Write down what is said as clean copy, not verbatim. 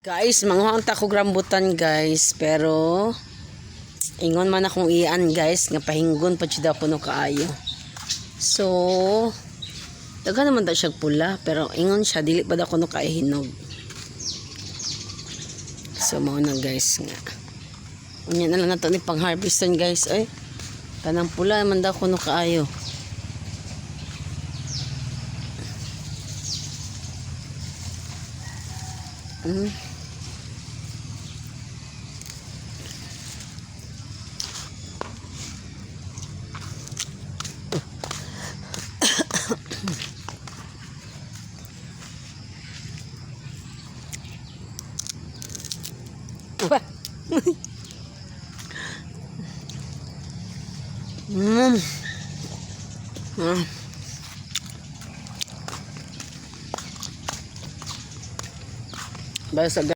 Guys, manguhang ta ko rambutan guys, pero ingon man akong iyan guys, nga pahinggon pa siya kuno kaayo. So, daga naman ta siya pula, pero ingon siya dili pa da kuno kaahinog. So, mao na guys nga. Unya na lang nato ni pang harveston guys, ay. Tanang pula man da kuno kaayo. Basta